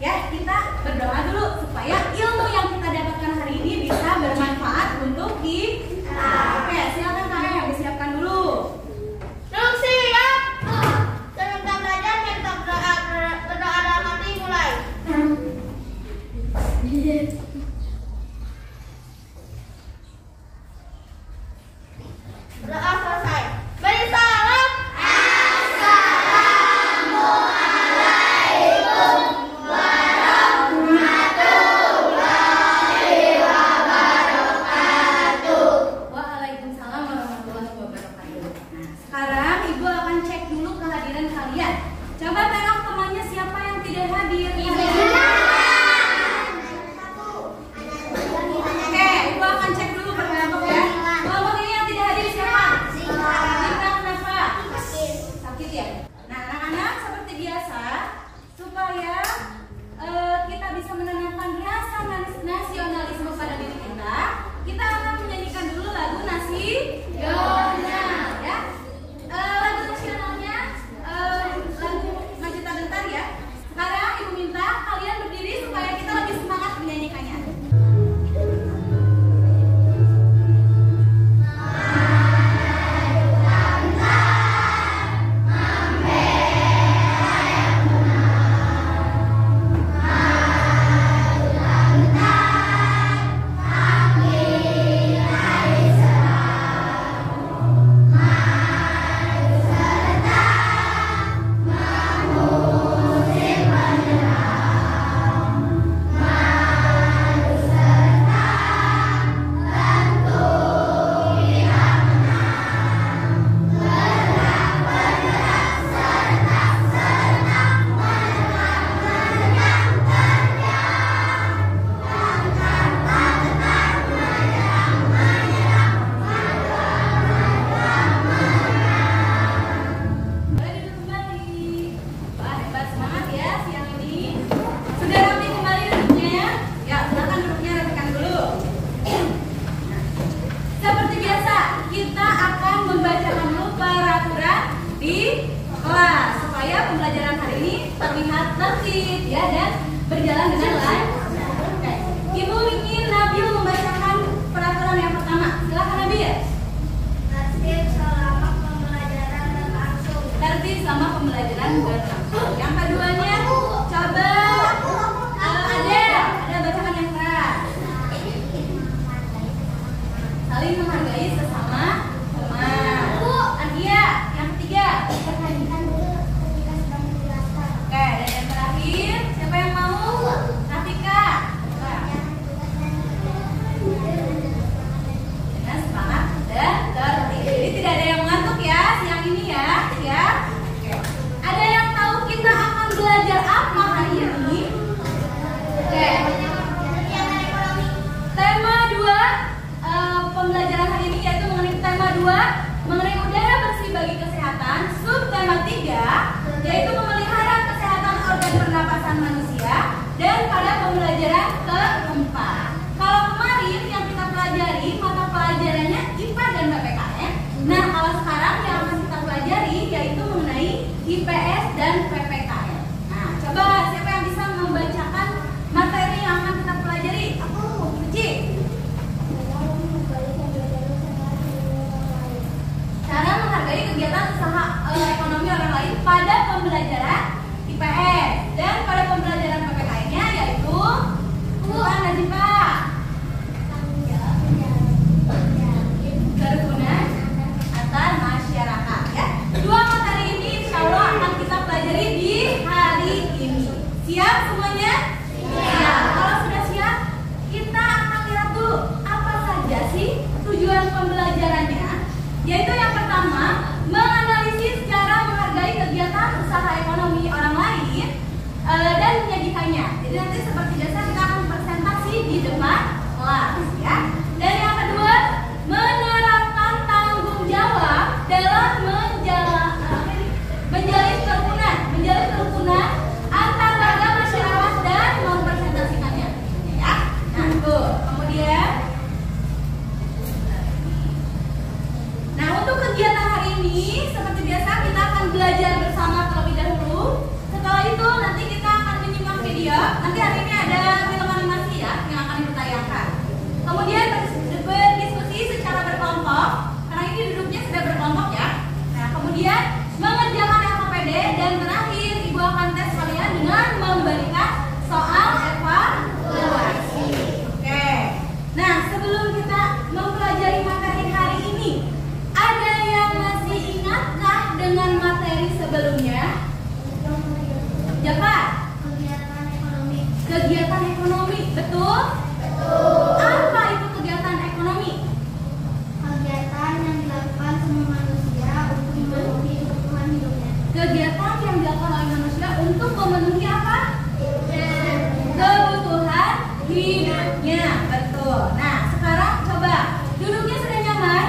Ya, kita berdoa dulu supaya ilmu yang kita dapatkan hari ini bisa bermanfaat untuk kita. Oke, silakan Kak yang disiapkan dulu. Duduk siap. Sebelum belajar minta berdoa dalam hati mulai. Doa selesai. Beri salam. Assalamualaikum warahmatullahi wabarakatuh. Waalaikumsalam warahmatullahi wabarakatuh. Nah, sekarang Ibu akan cek dulu kehadiran kalian. Coba tengok temannya siapa yang tidak hadir. Oke, Ibu akan cek dulu berkelompok ya. Kelompok ini yang tidak hadir siapa? Zika. Kenapa? Sakit ya? Nah, anak-anak seperti biasa, supaya kita bisa menanamkan rasa nasionalisme pada diri kita akan menyanyikan dulu lagu Nasional ya. Lagu nasionalnya lagu Maju Tak Bentar ya. Sekarang Ibu minta kalian berdiri supaya kita lebih semangat menyanyikannya. Boleh duduk kembali. Wah, hebat semangat ya siang ini. Sudah rapi kembali duduknya? Ya, silakan duduknya rapikan dulu. Nah, seperti biasa, kita akan membacakan dulu peraturan di kelas supaya pembelajaran hari ini terlihat tertib ya dan berjalan dengan lancar. Oke. Ibu ingin Nabil membacakan peraturan yang pertama. Silakan Nabil. Tertib selama pembelajaran berlangsung. Tertib sama pembelajaran berlangsung. Yang keduanya, coba ada bacakan yang keras. Saling menghargai sesama teman. Adia, yang ketiga. Oke, dan yang terakhir, siapa yang mau? Ratika. Dengan semangat dan tertib. Jadi tidak ada yang mengantuk ya siang ini ya. Siap? Oke. Ada yang tahu kita akan belajar apa hari ini? Oke. Tema 2 pembelajaran hari ini yaitu mengenai tema 2 mengenai udara bersih bagi kesehatan. Subtema 3 yaitu memelihara kesehatan organ pernapasan manusia. Dan pada pembelajaran keempat, kalau kemarin yang kita pelajari mata pelajarannya IPA dan PPKN. Nah, kalau sekarang yang akan kita pelajari yaitu mengenai IPS dan PPKN. Nah, coba siapa yang bisa membacakan materi yang akan kita pelajari? Aku, Suci. Cara menghargai kegiatan usaha ekonomi orang lain pada pembelajaran IPS dan pada pembelajaran PPKN-nya yaitu Najibah. Kerukunan antar masyarakat ya. Dua materi ini insya Allah akan kita pelajari di hari ini. Siap semuanya? Siap. Kalau sudah siap, kita akan lihat dulu apa saja sih tujuan pembelajarannya. Yaitu yang pertama, menganalisis cara menghargai kegiatan usaha ekonomi orang lain dan menyajikannya. Jadi nanti seperti biasa kita akan presentasi di depan kelas ya. Dan yang kedua, menerapkan tanggung jawab dalam menjalin kerukunan antar warga masyarakat dan mempresentasikannya ya. Nah, tuh. Kemudian untuk kegiatan hari ini seperti biasa kita akan belajar bersama terlebih dahulu. Setelah itu nanti kita akan menyimak video kegiatan ekonomi. Betul? Apa itu kegiatan ekonomi? Kegiatan yang dilakukan semua manusia untuk memenuhi kebutuhan hidupnya. Kegiatan yang dilakukan oleh manusia untuk memenuhi apa? Kebutuhan hidupnya. Betul. Nah, sekarang coba duduknya sudah nyaman?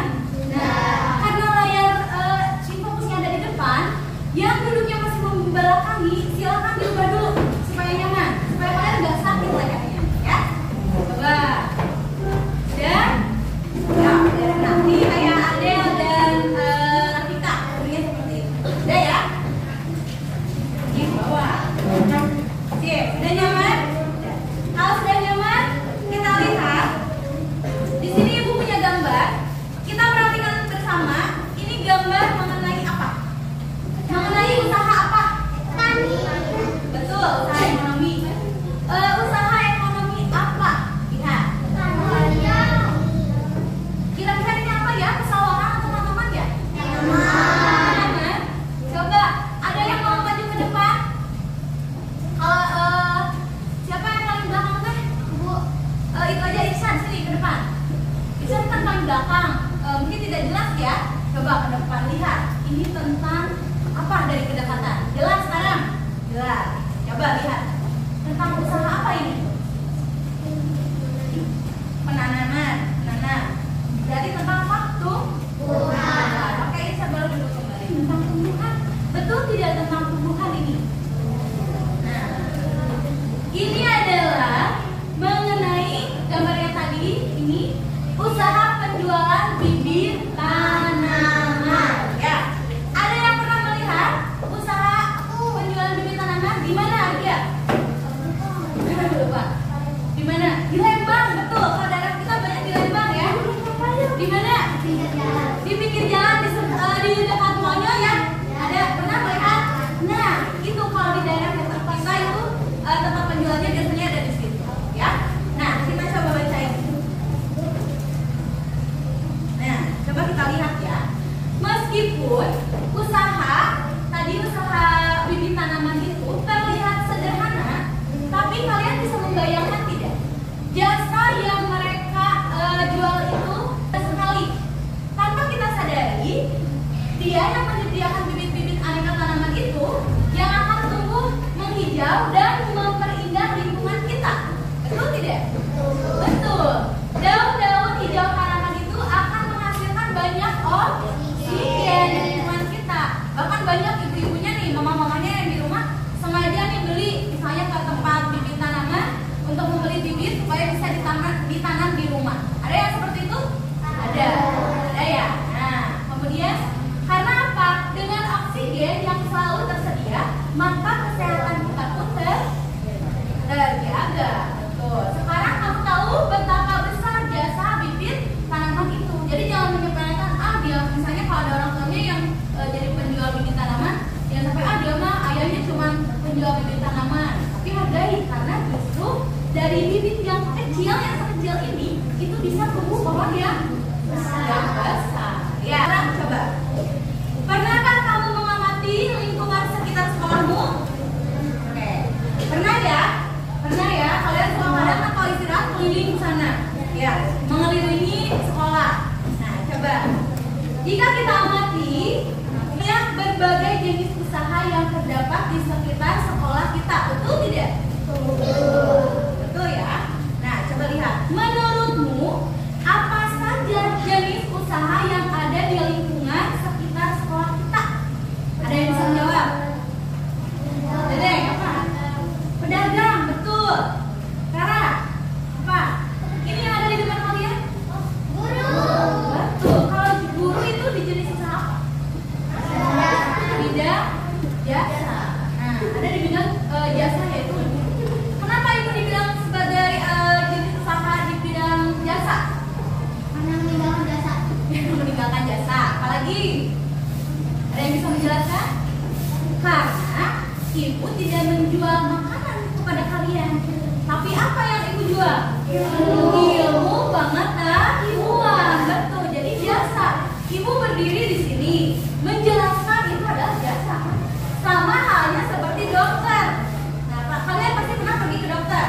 Nah, karena layar fokusnya ada di depan, yang duduknya masih membelakangi, silakan diubah dulu supaya nyaman, supaya kalian nggak sakit layarnya, ya. Coba. Dan ya, nanti kayak Adel dan Tika, duduknya seperti itu. Udah ya? Di bawah. Sip, sudah nyaman? Kalau sudah nyaman, kita lihat. Di sini Ibu punya gambar. Kita perhatikan bersama. Ini gambar mengenai apa? Mengenai usaha apa? Tani. Betul, usaha ekonomi. Usaha ekonomi apa? Lihat. Kira-kira ini apa ya? Pesawahan atau tanaman ya? Tanaman. Coba, ada yang mau maju ke depan? Siapa yang paling belakang teh? Bu. Itu aja Ihsan, sini ke depan. Ihsan kan paling belakang. Mungkin tidak jelas ya. Coba ke depan lihat. Ini tentang apa dari kedekatan? Jelas sekarang? Jelas. Coba lihat. Tentang usaha apa ini? Penanaman. Menanam. Jadi tentang apa? Tumbuhan. Oke, Ihsan baru duduk kembali. Tentang tumbuhan. Betul tidak tentang tumbuhan ini? Nah, ini adalah mengenai gambarnya tadi. Ini usaha penjualan bibit tanaman. Ya, ada yang pernah melihat usaha penjualan bibit tanaman di mana aja? Lupa. Di mana? Di Lembang, betul. Kalau daerah kita banyak di Lembang ya. Di mana? Di pinggir jalan di dekat mallnya ya. Ada pernah melihat? Nah, itu kalau di daerah kita itu tempat penjualnya biasanya ada di situ, ya. Nah, kita coba bacain. Nah, coba kita lihat ya. Meskipun usaha bibit tanaman itu terlihat sederhana, tapi kalian bisa membayangkan tidak? Jasa yang mereka jual itu sekali. Tanpa kita sadari, dia yang menyediakan bibit-bibit aneka tanaman itu yang akan tumbuh menghijau dan memperindah lingkungan kita. Betul tidak? Betul. Daun-daun hijau tanaman itu akan menghasilkan banyak oksigen di lingkungan kita. Bahkan banyak ibu-ibunya nih, mama-mamanya yang di rumah sengaja nih beli misalnya ke tempat bibit tanaman untuk membeli bibit supaya bisa ditanam di rumah. Ada yang seperti itu? Ada ya. Nah, kemudian karena apa? Dengan oksigen yang selalu tersedia, maka kesehatan kita pun terjaga. Betul. Sekarang kamu tahu betapa besar jasa bibit tanaman itu. Jadi jangan menyepelekan dia misalnya kalau ada orang tuanya yang jadi penjual bibit tanaman, jangan sampai dia mah ayahnya cuma penjual bibit tanaman. Tapi hargai karena justru dari bibit yang kecil yang sekecil ini itu bisa tumbuh pohon yang besar. Ya, sekarang coba. Pernahkah kamu mengamati lingkungan sekitar sekolahmu? Oke. Pernah ya? Kalian kadang-kadang kalau istirahat keliling sana. Ya, mengelilingi sekolah. Nah, coba. Jika kita amati, lihat berbagai jenis usaha yang terdapat di sekitar sekolah kita. Betul tidak? Betul ya? Nah, coba lihat. Menurutmu, apa saja jenis usaha yang ada di lingkungan sekitar sekolah kita? Ada yang bisa menjawab? Dedek, apa? Pedagang, betul. Rara, apa? Ini yang ada di depan kalian? Guru. Betul. Kalau guru itu di jenis usaha apa? Bidang jasa. Nah, ada di bidang jasa yaitu. Kenapa itu dibilang sebagai jenis usaha di bidang jasa? Karena meninggalkan jasa. Meninggalkan jasa. Apalagi? Ada yang bisa menjelaskan? Karena ibu tidak menjual makanan kepada kalian. Tapi apa yang ibu jual? Ilmu pengetahuan. Betul. Jadi jasa. Ibu berdiri di sini menjelaskan itu adalah jasa. Sama halnya seperti dokter. Nah, kalian pasti pernah pergi ke dokter.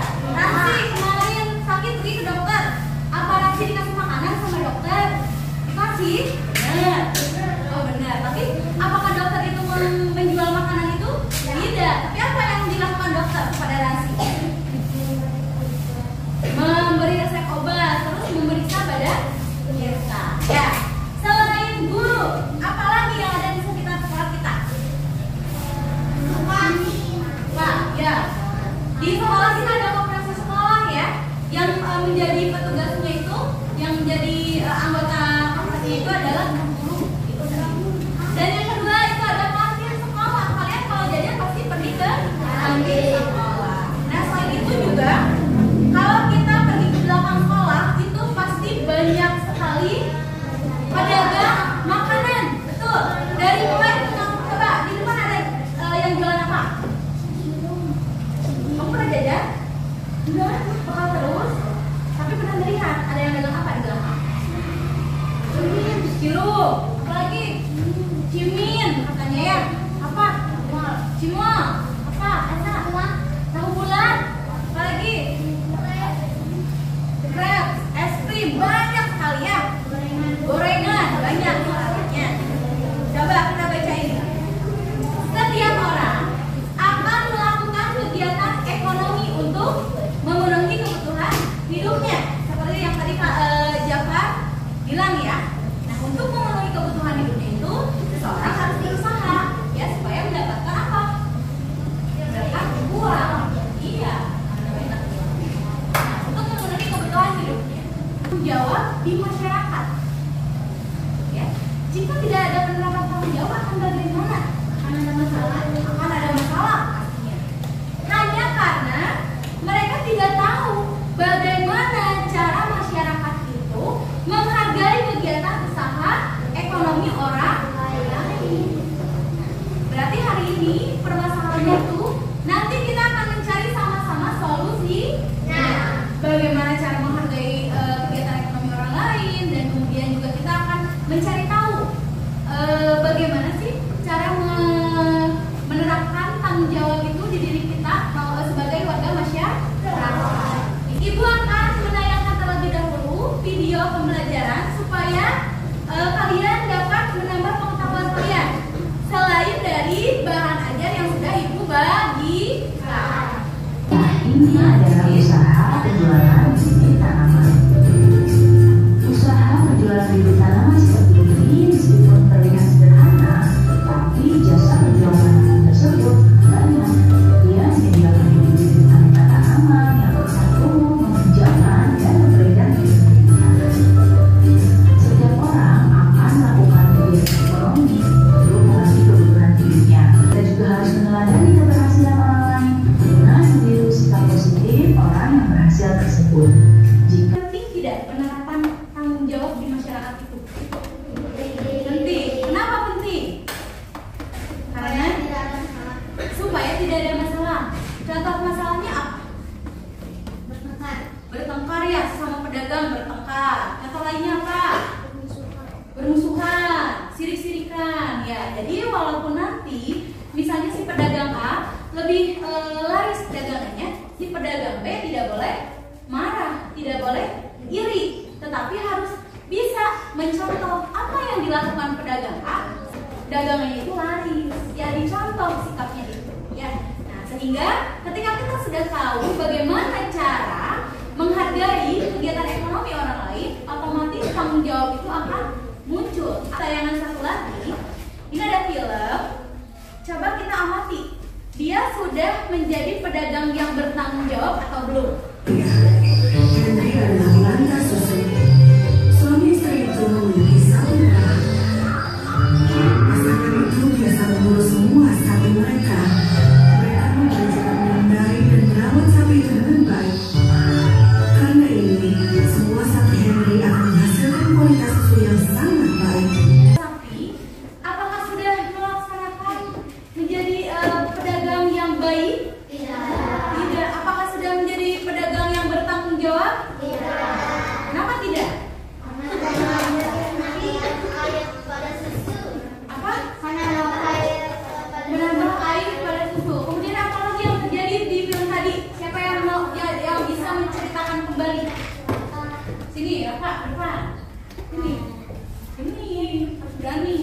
Di sekolah kita ada koperasi sekolah ya, yang menjadi petugasnya itu, yang menjadi anggota koperasi itu adalah guru itu sendiri. Dan yang kedua itu ada kantin sekolah. Kalian kalau jajan pasti pergi ke kantin sekolah. Nah selain itu juga kalau kita pergi ke belakang sekolah itu pasti banyak sekali pedagang makanan. Betul. Dari mulai coba di depan ada yang jualan apa? Kamu pernah jajan? Enggak, bakal terus. Tapi pernah melihat ada yang dagang apa di belakang? Cilok, apalagi cimin katanya ya. Apa? Cimol. Apa? Asa? Tahu bulat. Apalagi? Crepes, es krim, banyak sekali ya. Gorengan banyak caranya. Coba kita baca ini. Setiap orang akan melakukan kegiatan ekonomi untuk memenuhi kebutuhan hidupnya. Seperti yang tadi Kak Jafar bilang ya. Nah, untuk memenuhi kebutuhan hidupnya itu seseorang harus berusaha ya supaya mendapatkan apa? Mendapatkan uang. Iya. Nah, untuk memenuhi kebutuhan hidupnya, tanggung jawab di masyarakat. Ya, jika tidak ada penerapan tanggung jawab akan bagaimana? Akan ada masalah pastinya. Hanya karena mereka tidak tahu bagaimana cara masyarakat itu menghargai kegiatan usaha ekonomi orang lain. Berarti hari ini permasalahannya itu nanti kita akan mencari sama-sama solusi. Nah, bagaimana cara menghargai kegiatan ekonomi orang lain, dan kemudian juga kita akan mencari tahu bagaimana sih cara menerapkan tanggung jawab itu di diri kita sebagai warga masyarakat. Ibu akan menayangkan terlebih dahulu video pembelajaran supaya kalian dapat menambah pengetahuan kalian selain dari bahan ajar yang sudah Ibu bagikan. Nah, ini adalah usaha penjualan bibit tanaman. Usaha penjualan bibit tanaman seperti ini meskipun terlihat sederhana, tapi jasa penjualan tanaman tersebut banyak. Dia menyediakan bibit aneka tanaman yang bersifat umum, menghijaukan dan beredar di sekitar. Setiap orang akan melakukan kegiatan ekonomi untuk memenuhi kebutuhan hidupnya. Kita juga harus meneladani keberhasilan orang lain dengan meniru sikap positif orang yang berhasil tersebut. Jika Penting tidak penerapan tanggung jawab di masyarakat itu? Penting. Kenapa penting? Karena tidak ada masalah. supaya tidak ada masalah. Contoh masalahnya apa? Bertengkar. Bertengkar ya, sama pedagang bertengkar. Contoh lainnya apa? Bermusuhan, sirik-sirikan ya. Jadi walaupun nanti misalnya si pedagang A lebih laris dagangannya, si pedagang B tidak boleh marah, tidak boleh iri, tetapi harus bisa mencontoh apa yang dilakukan pedagang A, dagangannya itu laris, ya dicontoh sikapnya itu ya. Nah, sehingga ketika kita sudah tahu bagaimana cara menghargai kegiatan ekonomi orang lain, otomatis tanggung jawab itu akan muncul. Tayangan satu lagi, ini ada film. Coba kita amati, dia sudah menjadi pedagang yang bertanggung jawab atau belum? Henry adalah wanita sosok. Suami istri itu memiliki satu anak. Pasangan itu biasa mengurus semua sapi mereka. Mereka mengajarkan mengendarai dan merawat sapi itu dengan baik. Karena ini, semua sapi Henry akan menghasilkan kualitas susu yang sangat baik. Tapi, apakah sudah melaksanakan menjadi pedagang yang baik? Tidak. Apakah sudah menjadi pedagang yang bertanggung jawab? Kenapa tidak? Apa? Menambah air pada susu. Kemudian apa lagi yang terjadi di film tadi? Siapa yang bisa menceritakan kembali? Sini, Rafa, depan. Ini harus berani.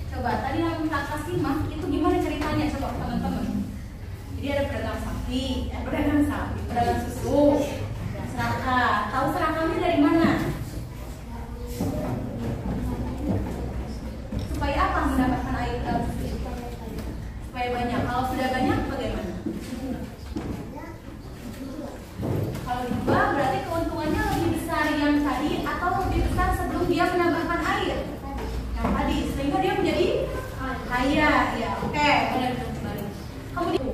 Coba tadi yang kakak simak itu gimana ceritanya? Coba teman-teman. Jadi ada pedagang sapi, pedagang susu, serakah. Tahu serakahnya dari mana? Supaya apa mendapatkan air susu? Supaya banyak. Kalau sudah banyak bagaimana? dia menambahkan air? Yang tadi, sehingga dia menjadi kaya. Ya, oke, boleh duduk kembali. Kemudian,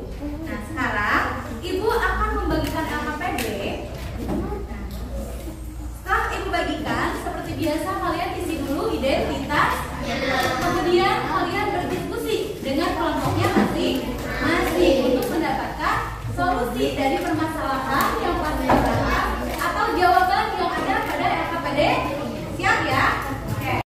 nah sekarang ibu akan membagikan LKPD. Nah, setelah ibu bagikan, seperti biasa kalian isi dulu identitas. Kemudian kalian berdiskusi dengan kelompoknya masing-masing untuk mendapatkan solusi dari permasalahan yang pasti atau jawaban yang ada pada LKPD. Siap ya? Oke.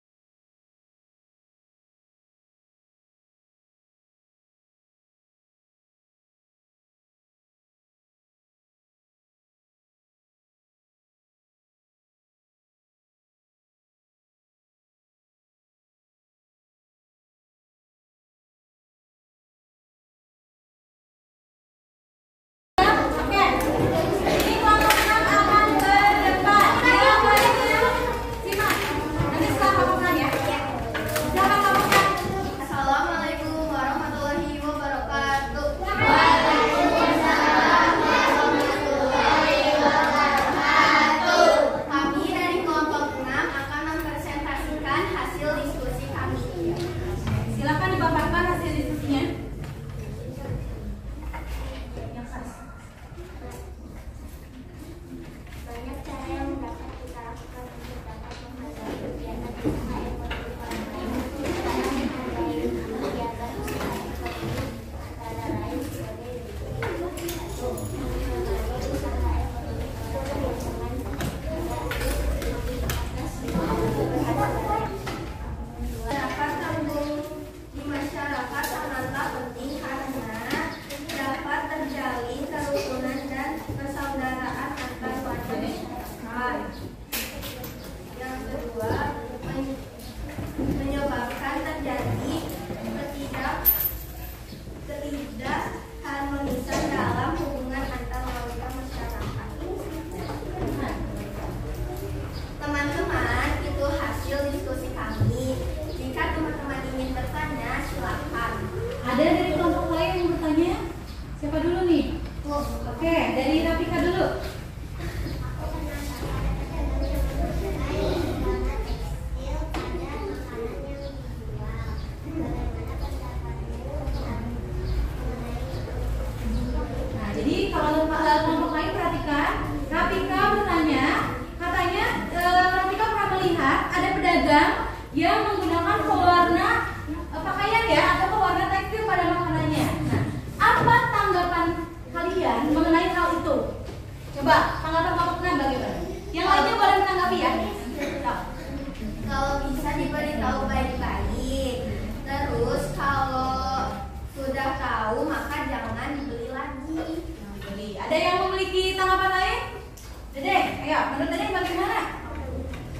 Ada dari kelompok lain yang bertanya? Siapa dulu nih? Oke, dari Rafika dulu. Nah, jadi kalau kelompok lain perhatikan, Rafika bertanya, katanya Rafika pernah melihat ada pedagang yang menggunakan pewarna pakaian ya atau pewarna tekstil pada makanannya. Nah, apa tanggapan kalian mengenai hal itu? Coba tanggapan kelompok 6 bagaimana? Yang lainnya boleh menanggapi ya. Kalau bisa diberitahu baik-baik. Terus kalau sudah tahu maka jangan dibeli lagi. Ada yang memiliki tanggapan lain? Dede, ayo menurut Dede bagaimana?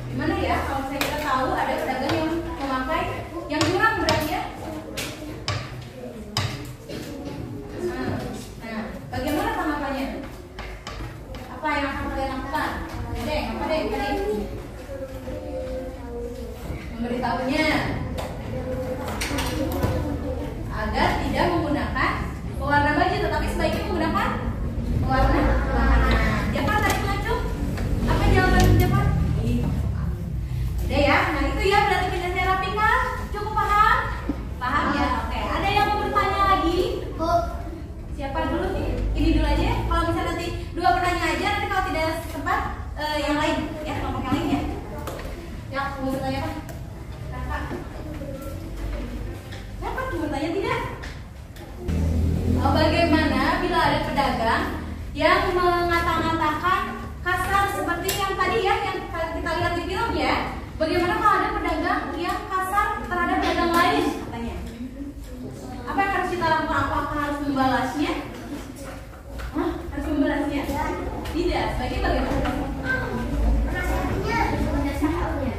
Gimana ya kalau saya kita tahu ada pedagang yang memakai yang curang berarti ya? Nah, bagaimana tanggapannya? Apa yang akan kalian lakukan? Dede, apa deh tadi? Memberitahunya agar tidak menggunakan pewarna baju, tetapi sebaiknya menggunakan pewarna makanan. Jepang tadi mengacung? Apa jawaban Jepang? Udah ya, nah itu ya berarti penjelasan Rafika. Cukup paham? Paham ya? Oke, ada yang mau bertanya lagi? Siapa dulu nih? Ini dulu aja ya. Kalau bisa nanti 2 pertanyaan aja, nanti kalau tidak sempat yang lain ya, kelompok yang lain ya. Ya, mau bertanya apa? Kakak. Siapa mau bertanya tidak? Oh, bagaimana bila ada pedagang yang mengata-ngatakan kasar seperti yang tadi ya, yang kita lihat di film ya? Bagaimana kalau ada pedagang yang kasar terhadap pedagang lain katanya? Apa yang harus kita lakukan? Apakah harus membalasnya? Hah? Harus membalasnya? Tidak. Sebagai bagaimana?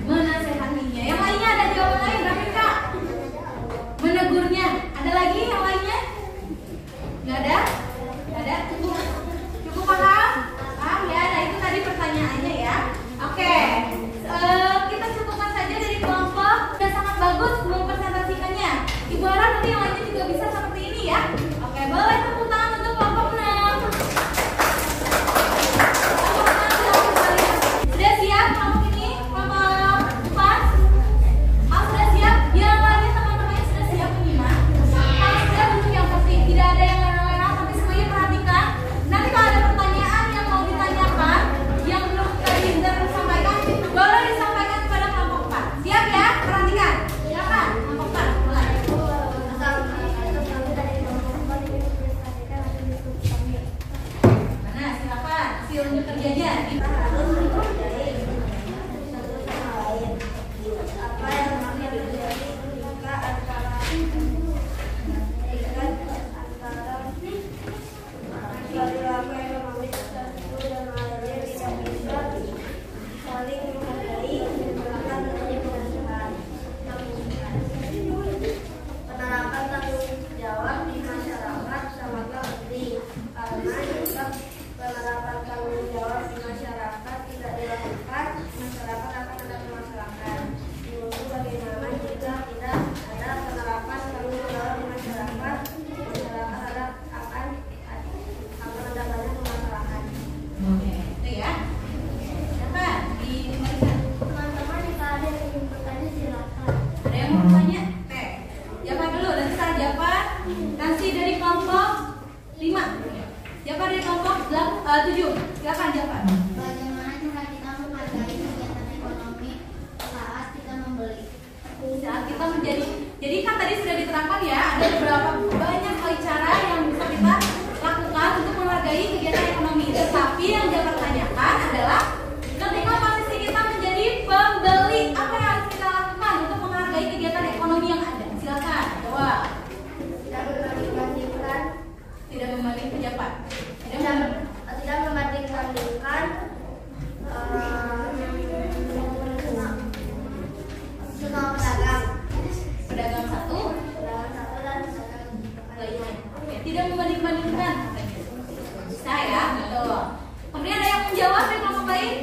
Menasehatinya. Yang lainnya ada jawaban lain, Rafika? Menegurnya. Ada lagi yang lainnya? Nggak ada? Nggak ada? Cukup paham? Paham ya? Nah itu tadi pertanyaannya ya. Oke. Kita cukupkan saja dari kelompok. Sudah sangat bagus mempresentasikannya. Ibu harap nanti yang lainnya juga bisa seperti ini ya. Oke, boleh tepuk tangan untuk kelompok 6. Kelompok 6 hasil kerjanya. Harus menghargai satu sama lain. Apa yang namanya terjadi ketika antara perilaku ekonomi tertentu dan lainnya tidak bisa saling menghargai penerapan pengasuhan. Penerapan tanggung jawab di masyarakat sangatlah penting karena jika penerapan tanggung jawab di masyarakat tidak dilakukan, masyarakat akan ada permasalahan. Menurut bagaimana jika tidak ada penerapan tanggung jawab di masyarakat, masyarakat akan ada banyak permasalahan. Oke, itu ya. Siapa diberikan? Teman-teman jika ada yang ingin bertanya silakan. Ada yang mau bertanya? Oke, jawab dulu. Nanti saya jawab. Kasih dari kelompok 5. Jawab dari kelompok 7. Silakan jawab. Bagaimana cara kita menghargai kegiatan ekonomi saat kita membeli? Saat kita jadi kan tadi sudah diterangkan ya, ada beberapa banyak kali cara yang bisa kita lakukan untuk menghargai kegiatan ekonomi. Tetapi yang dia pertanyakan adalah ketika posisi kita menjadi pembeli, apa yang harus kita lakukan untuk menghargai kegiatan ekonomi yang ada? Silakan jawab. Tidak membanding-bandingkan. Tidak membandingkan siapa? Tidak membanding-bandingkan semua pedagang. Pedagang satu Pedagang satu dan pedagang lainnya. Oke, tidak membanding-bandingkan. Bisa ya, betul. Kemudian ada yang menjawab dari kelompok lain.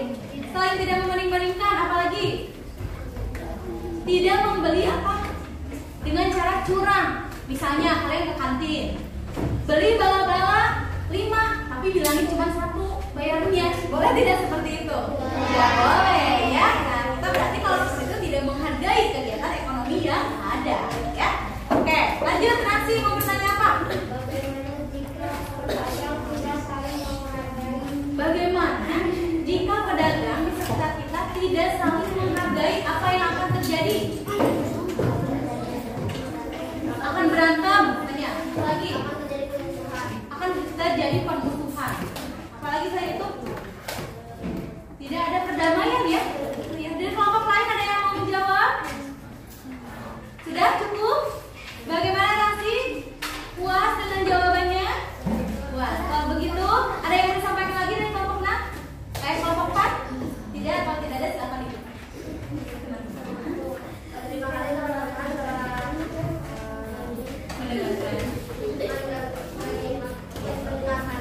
Selain tidak membanding-bandingkan, apalagi? Tidak membeli apa? Dengan cara curang. Misalnya kalian ke kantin, beli bala-bala 5, tapi bilangin cuma 1 bayarnya. Boleh tidak seperti itu? Tidak boleh ya. Nah, kita berarti kalau seperti itu tidak menghargai kegiatan ekonomi yang ada ya. Oke, lanjut Nasi, mau bertanya apa? Bagaimana jika pedagang tidak saling menghargai? Bagaimana jika pedagang di sekitar kita tidak saling menghargai, apa yang akan terjadi? Akan berantem, tanya. Lagi akan terjadi permusuhan. Apalagi saya itu tidak ada perdamaian ya. Dari kelompok lain ada yang mau menjawab? Sudah cukup? Bagaimana Nasi? Puas dengan jawabannya? Puas. Kalau begitu, ada yang mau disampaikan lagi dari kelompok 6? Kelompok 4? Tidak, kalau tidak ada silakan ikut. Terima kasih teman-teman telah mendengarkan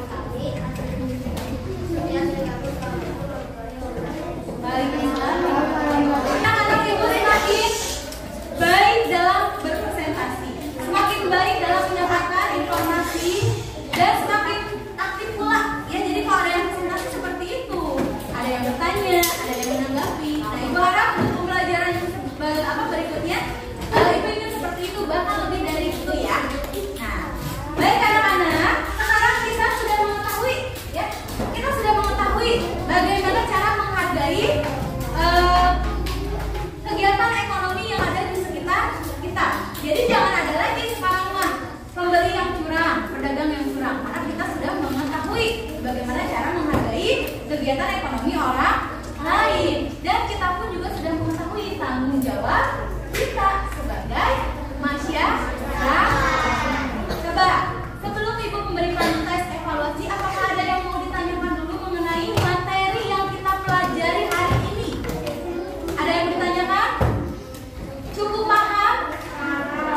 kami. Anak-anak ibu semakin baik dalam berpresentasi, semakin baik dalam menyampaikan informasi, dan semakin aktif pula. Ya, jadi kalau ada yang presentasi seperti itu, ada yang bertanya, ada yang menanggapi. Nah, ibu harap untuk pembelajaran berikutnya, ibu ingin seperti itu, bahkan lebih dari itu ya. Nah, baik anak-anak, sekarang kita sudah mengetahui, ya, kita sudah mengetahui bagaimana cara menghargai kegiatan ekonomi yang ada di sekitar kita. Jadi jangan ada lagi sekarang mah pembeli yang curang, pedagang yang curang, karena kita sudah mengetahui bagaimana cara menghargai kegiatan ekonomi orang lain, dan kita pun juga sudah mengetahui tanggung jawab kita sebagai masyarakat. Coba sebelum ibu memberikan tes evaluasi, apakah ada yang mau ditanyakan dulu mengenai materi yang kita pelajari hari ini? Ada yang ditanyakan? Cukup paham?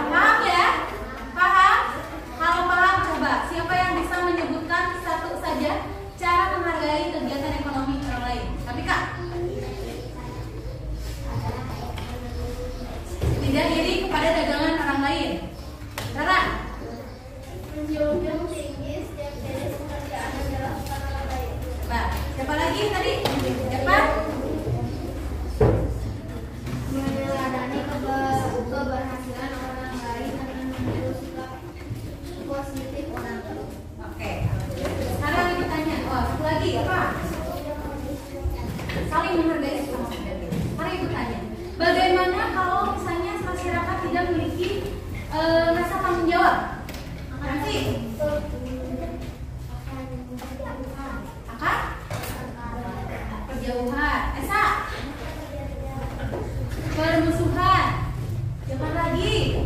Paham ya? Paham? Kalau paham, coba siapa yang bisa menyebutkan satu saja cara menghargai kegiatan ekonomi orang lain? Tapi Kak, tidak iri kepada dagangan orang lain. Rara? Menjunjung tinggi setiap jenis pekerjaan yang dilakukan orang lain. Coba, siapa lagi tadi? Siapa? Meneladani keberhasilan orang lain dengan mengambil sikap positif orang lain. Oke. Sekarang ibu tanya, satu lagi apa? Saling menghargai sama saudara. Sekarang ibu tanya, bagaimana kalau misalnya masyarakat tidak memiliki rasa tanggung jawab? Nanti akan berjauhan. Esa. Bermusuhan. Jangan lagi.